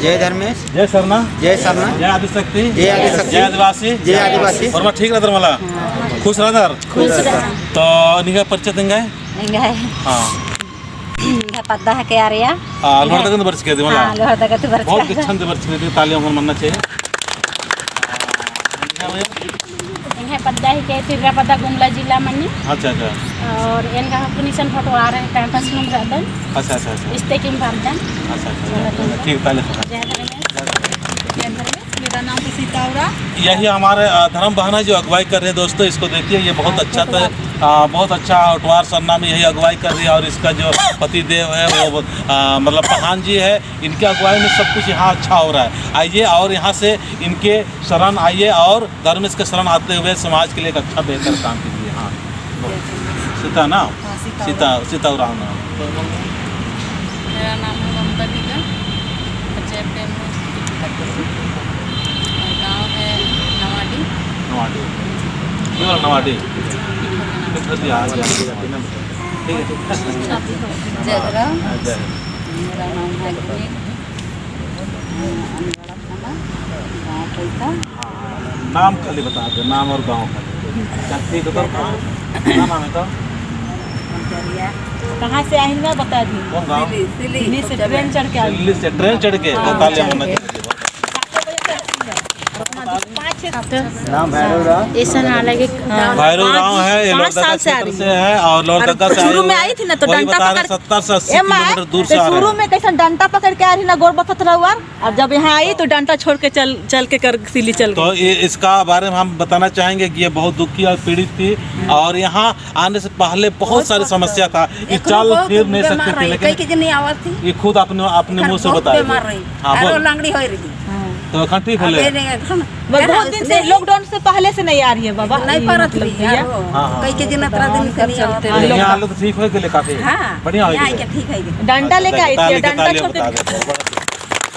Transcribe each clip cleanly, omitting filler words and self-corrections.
जय धर्मेश, जय सरना, जय सरना, जय आदिशक्ति, जय आदिशक्ति, जय आदिवासी, जय आदिवासी। और मैं ठीक रहता मला खुश रहता खुश रहा तो निका परिचय देंगे इंगा है हाँ पद्दा है क्या रिया लोहर तक बर्च के मला हां लोहर तक बर्च बहुत छंद बर्च के तालियां हम मानना चाहिए इंगा पद्दा है के तिररा पद्दा गुमला जिला मन्नी अच्छा अच्छा और इनका पुनिशन फोटो आ रहा है कैंपस में रहता अच्छा अच्छा अच्छा स्टेकिंग भारदन अच्छा ठीक तालियां जय धर्मेश मेरा नाम सीतावरा यही हमारे धर्म बहन है जो अगुवाई कर रहे हैं दोस्तों इसको देखिए ये बहुत अच्छा बहुत अच्छा अटवार सरना में यही अगुवाई कर रही है और इसका जो पति देव है वो मतलब प्रधान जी है इनके अगुवाई में सब कुछ यहाँ अच्छा हो रहा है। आइए और यहाँ से इनके शरण आइए और धर्मेश के शरण आते हुए समाज के लिए एक अच्छा बेहतर काम कीजिए। हाँ सीता नाम सीता राम नाम मेरा नाम है ममता निगम गाँव है नवाडी नवाडी जयराम मेरा नाम है नाम खाली बता दो नाम और गांव खाली तो क्या नाम है तो कहाँ से आई मैं बता दी कौन गाँव दिल्ली से ट्रेन चढ़ के आई दिल्ली से ट्रेन चढ़ के तालियां होना चाहिए। नाम भैरव राम, भैरव राम है ये लोहरदगा क्षेत्र से है और लोहरदगा से शुरू में आई थी ना तो डंडा पकड़ 70 से 80 किलोमीटर दूर से आ रहे शुरू हैं। में कैसे डंडा पकड़ के आ रही ना गोर बफत रहुआ और जब यहाँ आई तो डंडा छोड़ के चल के कर सिली चल तो ये इसका बारे में हम बताना चाहेंगे कि ये बहुत दुखी और पीड़ित थी और यहाँ आने से पहले बहुत सारी समस्या था ये चल फिर नहीं सकते थे लेकिन ये खुद अपने मुँह से बताया। हाँ बोल तो अखन ठीक है बहुत दिन से लॉकडाउन से पहले से नहीं आ रही है बाबा नहीं परत रही है कई के दिन अतरा दिन के लिए यहाँ हालत ठीक हो गए काफी बढ़िया हो गए ठीक है डंडा लेके आई थी डंडा छोड़ के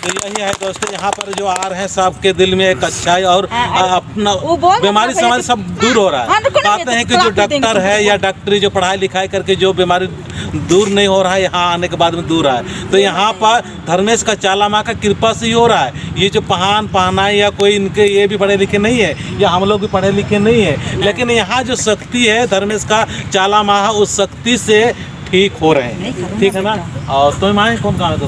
तो यही है दोस्तों यहाँ पर जो आ रहे हैं सबके दिल में एक अच्छाई और अपना बीमारी समाज सब दूर हो रहा है। कहते हैं कि जो डॉक्टर है या डॉक्टरी जो पढ़ाई लिखाई करके जो बीमारी दूर नहीं हो रहा है यहाँ आने के बाद में दूर है तो यहाँ पर धर्मेश का चाला माँ का कृपा से ही हो रहा है। ये जो पहनाई या कोई इनके ये भी पढ़े लिखे नहीं है या हम लोग भी पढ़े लिखे नहीं है लेकिन यहाँ जो शक्ति है धर्मेश का चाला माँ उस शक्ति से ठीक हो रहे हैं। ठीक है ना। और तो माँ कौन काम है तो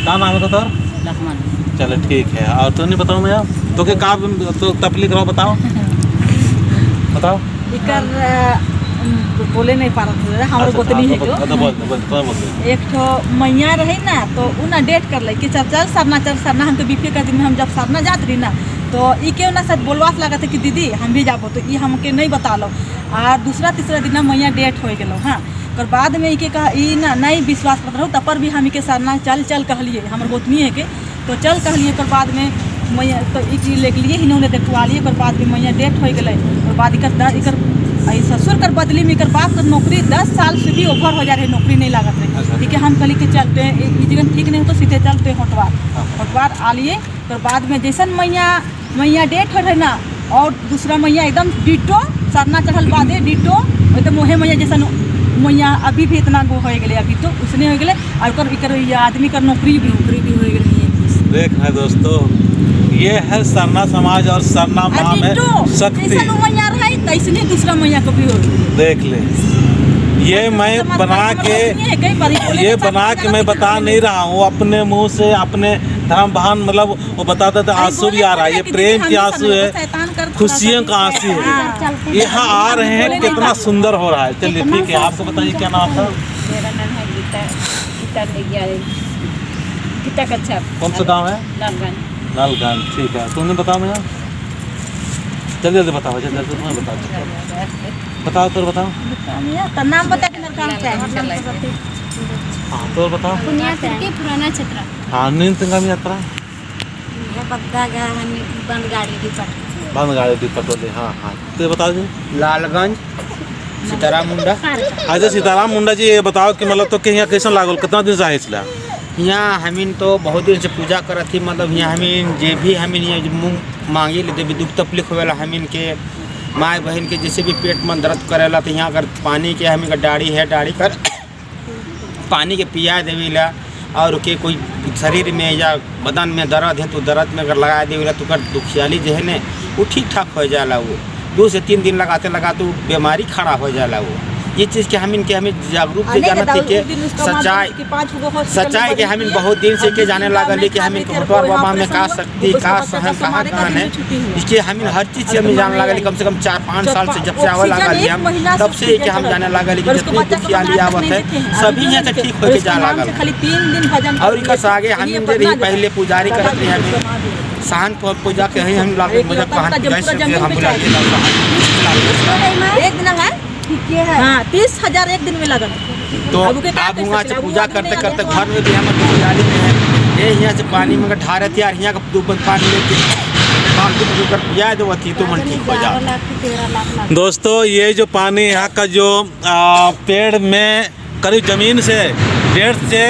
क्या नाम है तो चलो ठीक है। और तो नहीं बताऊँ मैं तो क्या काम तो तकलीफ रहो बताओ बताओ बोले नहीं पा रहे हमारे गोतनी है जो एक तो मैया रही ना तो उना डेट कर ले कि चल सरना हमके बीपी का दिन में हम जब सरना जात रही ना तो ई क्यों ना शायद बोलवास लगा था कि दीदी हम भी जाबो तो ये हमके नहीं बता लो और दूसरा तीसरा दिन मैया डेट हो गलो। हाँ और बाद में इके कहा ई ना नहीं विश्वास पत्र हो तब पर भी हम के सरना चल कहलिए हमारे गोतनी है के तो चल कहलिए और बाद में मैया तो ई चीज ले लिए इन्होंने देखवा लिए और बाद में मैया डेट हो गए और बाद इकर ससुर कर बदली में कर बाप कर नौकरी 10 साल से भी ओवर हो जा रही नौकरी नहीं लागत रही। ठीक है हम कहली के चलते हैं जगह ठीक नहीं हो तो सीधे चलते हटवार आ लिए और बाद में जैसन मैया डेट हो रहे ना और दूसरा मैया एकदम डिटो सरना चढ़ल बादे डिटो एकदम वही मैया जैसा मैया अभी भी इतना गो हो गए अभी तो उसने हो गए और आदमी का नौकरी भी हो गई। देख है दोस्तों ये है सरना समाज और सरना माँ में शक्ति दूसरा मैया को भी हो देख ले ये मैं बना के मैं बता नहीं रहा हूँ अपने मुंह से अपने धर्म बहन मतलब वो बताता था आंसू भी आ रहा है ये प्रेम के आंसू है खुशियों का आंसू है यहाँ आ रहे हैं कितना सुंदर हो रहा है। चलिए ठीक है आपको बताइए क्या नाम था। मेरा नाम है गीता कच्छप कौन सा गाँव है लालगंज। ठीक है तुमने बताओ मैं जल्दी जल्दी बताओ जल्दी तुम्हें बताओ तो बताओ तो नाम बता हाँ तो बताओ पुराना क्षेत्र हाँ नींद संगम यात्रा बंद गाड़ी डिपट वाले हाँ हाँ तो बताओ जी लालगंज सीताराम मुंडा। अच्छा सीताराम मुंडा जी ये बताओ कि मतलब तो यहाँ कैसा लागल कितना दिन से आए इसलिए यहाँ हमीन तो बहुत दिन से पूजा करत थी मतलब यहाँ हमीन जे भी हमीन यहाँ मुँह मांगी लेते भी दुख तकलीफ होवेला हमीन के माँ बहन के जैसे भी पेट में दर्द करेला तो यहाँ अगर पानी के हमीन का डाड़ी है डाड़ी कर पानी के पिया देवेला और के कोई शरीर में या बदन में दर्द है तो दर्द में अगर लगा देगा तो कर दुखियाली जो है ना वो ठीक ठाक हो जाला। वो 2 से 3 दिन लगाते लगाते वो बीमारी खड़ा हो जाला। वो ये चीज़ के हमें जागरूक के जाना थी कि सच्चाई के हमें बहुत दिन से के जाने लगा कि हमें होटवार बाबा में का शक्ति का सहन कहाँ कहाँ है इसके हमें हर चीज़ से हमें जाने लगा। कम से कम 4-5 साल से जब से आवा लगा हम तब से कि हम जाने लगा कि जितनी दुखियाली आवत है सभी यहाँ से ठीक होके जा लगा। और एक आगे हम रही पहले पुजारी करते हैं हमें सहन पूजा के हम लागे मुझे हाँ 30,000 एक दिन में लगा। तो अब वहाँ से पूजा करते करते घर में भी हम पुजारी में है ये यहाँ से पानी में ढारे थे और यहाँ का 2 बंद पानी लेके पिया दो तो मन ठीक हो जाए। दोस्तों ये जो पानी यहाँ का जो पेड़ में करीब ज़मीन से 1.5 से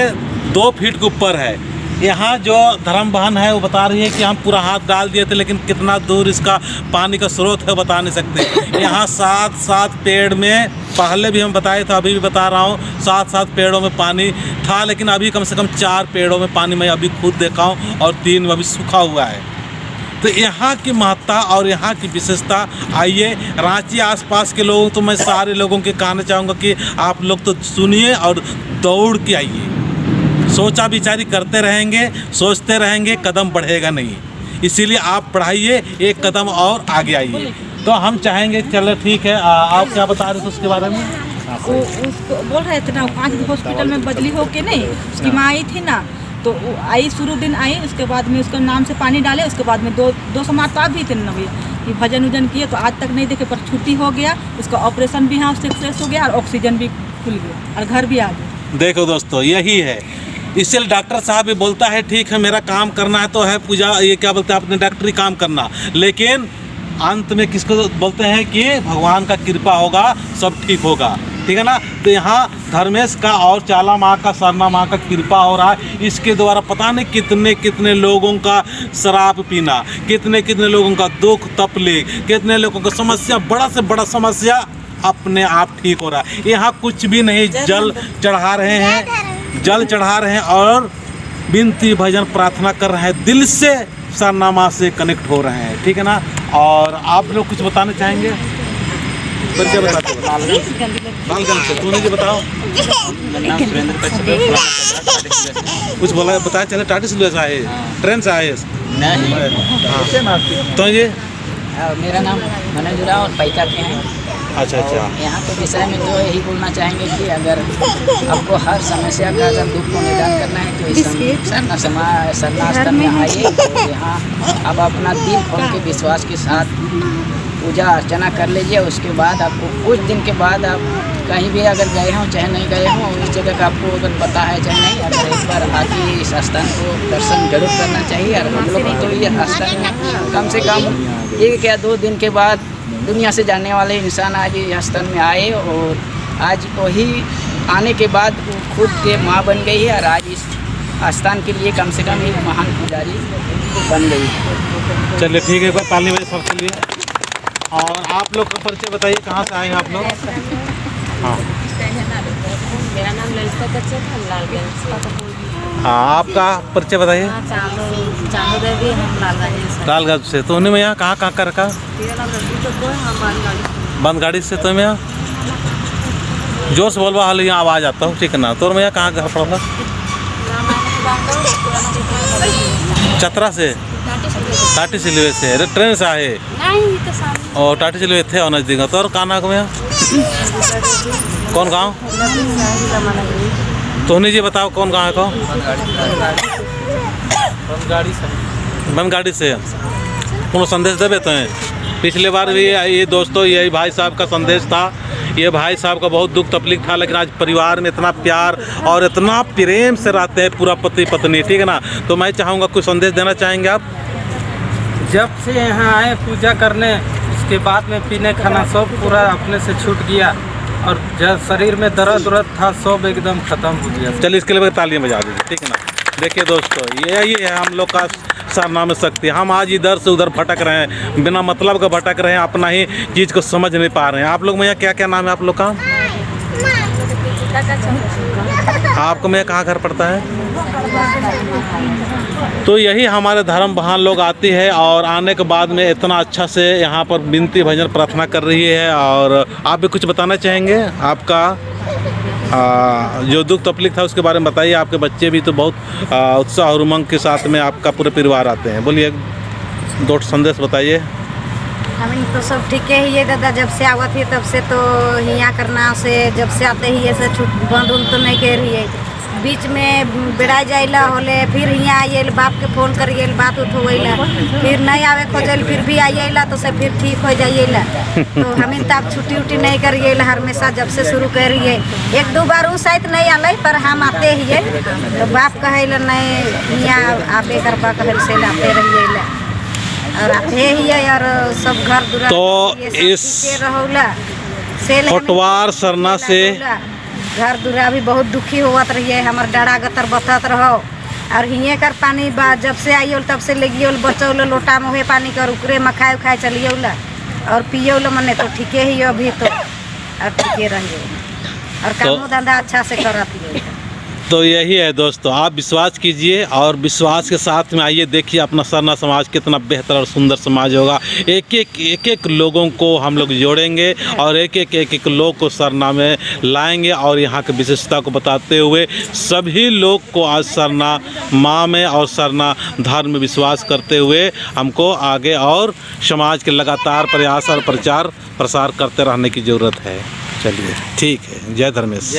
2 फीट के ऊपर है। यहाँ जो धर्म बहन है वो बता रही है कि हम पूरा हाथ डाल दिए थे लेकिन कितना दूर इसका पानी का स्रोत है बता नहीं सकते। यहाँ 7 पेड़ में पहले भी हम बताए थे अभी भी बता रहा हूँ 7 पेड़ों में पानी था लेकिन अभी कम से कम 4 पेड़ों में पानी मैं अभी खुद देखा हूँ और 3 में अभी सूखा हुआ है। तो यहाँ की महत्ता और यहाँ की विशेषता आइए रांची आसपास के लोगों तो मैं सारे लोगों के कहना चाहूँगा कि आप लोग तो सुनिए और दौड़ के आइए। सोचा विचारी करते रहेंगे सोचते रहेंगे कदम बढ़ेगा नहीं, इसीलिए आप बढ़ाइए एक कदम और आगे आइए। तो हम चाहेंगे चलो ठीक है आप क्या बता रहे थे उसके बारे में? उसको बोल रहे थे ना 5 हॉस्पिटल में बदली हो के नहीं उसकी माँ आई थी ना तो आई शुरू दिन आई उसके बाद में उसके नाम से पानी डाले उसके बाद में 2 समाज भी थे ना भैया कि भजन उजन किए तो आज तक नहीं देखे पर छुट्टी हो गया उसका ऑपरेशन भी यहाँ सक्सेस हो गया और ऑक्सीजन भी खुल गया और घर भी आ गया। देखो दोस्तों यही है इसलिए डॉक्टर साहब भी बोलता है ठीक है मेरा काम करना है तो है पूजा ये क्या बोलते हैं अपने डॉक्टरी काम करना लेकिन अंत में किसको बोलते हैं कि भगवान का कृपा होगा सब ठीक होगा, ठीक है ना। तो यहाँ धर्मेश का और चाला माँ का सरना माँ का कृपा हो रहा है। इसके द्वारा पता नहीं कितने कितने लोगों का शराब पीना कितने कितने लोगों का दुख तकलीफ कितने लोगों का समस्या बड़ा से बड़ा समस्या अपने आप ठीक हो रहा है। यहाँ कुछ भी नहीं जल चढ़ा रहे हैं जल चढ़ा रहे हैं और विनती भजन प्रार्थना कर रहे हैं दिल से सरनामा से कनेक्ट हो रहे हैं, ठीक है ना। और आप लोग कुछ बताना चाहेंगे? परिचय बताते हो। लालगंज से तूने जी बताओ कुछ बोला बताया चले टाटी से आए ट्रेन से आए तो ये मेरा नाम मनोज राव और पैका के हैं। अच्छा यहाँ के विषय में तो यही बोलना चाहेंगे कि अगर आपको हर समस्या का अगर दुख को निदान करना है तो इस सरनास्थल में आइए तो यहाँ आप अपना दिल खोल के विश्वास के साथ पूजा अर्चना कर लीजिए। उसके बाद आपको कुछ दिन के बाद आप कहीं भी अगर गए हों चाहे नहीं गए हों इस जगह का आपको अगर पता है चाहे नहीं अगर एक बार आके इस स्थान को दर्शन जरूर करना चाहिए। और हम लोग तो ये स्थान में कम से कम 1 या 2 दिन के बाद दुनिया से जाने वाले इंसान आज इस स्थान में आए और आज वही आने के बाद खुद के माँ बन गई है और आज इस स्थान के लिए कम से कम एक महान पुजारी बन गई है। चलिए ठीक है ताली बजे सबके लिए। और आप लोग का परिचय बताइए कहाँ से आए हैं आप लोग? हाँ मेरा नाम ललिता कच्चर है, लालगंज से। हाँ आपका परिचय बताइए। चांदो देवी हम लालगंज से। तो उन्हें में यहाँ कहाँ का रखा? बंद गाड़ी से। तो मैं यहाँ जोर से बोलवा हाल यहाँ आवाज़ आता हूँ, ठीक है ना। तो मैं यहाँ कहाँ घर पड़ा? चतरा से टाटी सिलवे से ट्रेन से आए और टाटी सिलवे थे और नज़दीक। तो और कहाँ में कौन गाँव? तो जी बताओ कौन गाँव है को? बंद गाड़ी से। कौन संदेश देवे तो पिछले बार भी ये दोस्तों यही भाई साहब का संदेश था। ये भाई साहब का बहुत दुख तकलीफ था लेकिन आज परिवार में इतना प्यार और इतना प्रेम से रहते हैं पूरा पति पत्नी, ठीक है ना। तो मैं चाहूँगा कुछ संदेश देना चाहेंगे आप? जब से यहाँ आए पूजा करने उसके बाद में पीने खाना सब पूरा अपने से छूट गया और जब शरीर में दर्द था सब एकदम ख़त्म हो गया। चलिए इसके लिए तालियां बजा दीजिए, ठीक है ना। देखिए दोस्तों यही है हम लोग का सरनामे शक्ति। हम आज इधर से उधर भटक रहे हैं बिना मतलब का भटक रहे हैं अपना ही चीज़ को समझ नहीं पा रहे हैं। आप लोग में यहाँ क्या क्या नाम है आप लोग का? आपको मैं कहाँ घर पड़ता है? तो यही हमारे धर्म बहन लोग आती है और आने के बाद में इतना अच्छा से यहाँ पर विनती भजन प्रार्थना कर रही है। और आप भी कुछ बताना चाहेंगे? आपका जो दुख तकलीफ था उसके बारे में बताइए। आपके बच्चे भी तो बहुत उत्साह और उमंग के साथ में आपका पूरे परिवार आते हैं। बोलिए, दो संदेश बताइए। हम तो सब ठीक ही है दादा, जब से आवत है तब से तो यहाँ करना से जब से आते ही ऐसे छूट बंद उन तो नहीं कर रही है। बीच में बेड़ा जाइला होले फिर यहाँ आइए बाप के फोन करिए बात उठ होइला, फिर नहीं आवे खोजल फिर भी आइएला तो से फिर ठीक हो जाइएला। तो हमें तब छुट्टी उट्टी नहीं करिए हमेशा जब से शुरू करिए। एक दो बार उस शायद नहीं आल पर हम आते ही है तो बाप कहेला नहीं यहाँ आबे करबा कहल से आते रहिएला और आते ही है और सब घर दुरा तो इस होटवार सरना से घर दुरा भी बहुत दुखी होवत रही है। हमार डरा गतर बतत रहो और हिये कर पानी बा जब से आइयो तब से लगियो बचौल लोटा में हुए पानी कर उकरे में खाए खाए चलियो और पियो मने तो ठीके ही अभी तो और ठीके रहिए और काम धंधा अच्छा से करत है। तो यही है दोस्तों, आप विश्वास कीजिए और विश्वास के साथ में आइए, देखिए अपना सरना समाज कितना बेहतर और सुंदर समाज होगा। एक एक लोगों को हम लोग जोड़ेंगे और एक एक लोग को सरना में लाएंगे और यहाँ की विशेषता को बताते हुए सभी लोग को आज सरना माँ में और सरना धर्म में विश्वास करते हुए हमको आगे और समाज के लगातार प्रयास और प्रचार प्रसार करते रहने की ज़रूरत है। चलिए ठीक है। जय धर्मेश।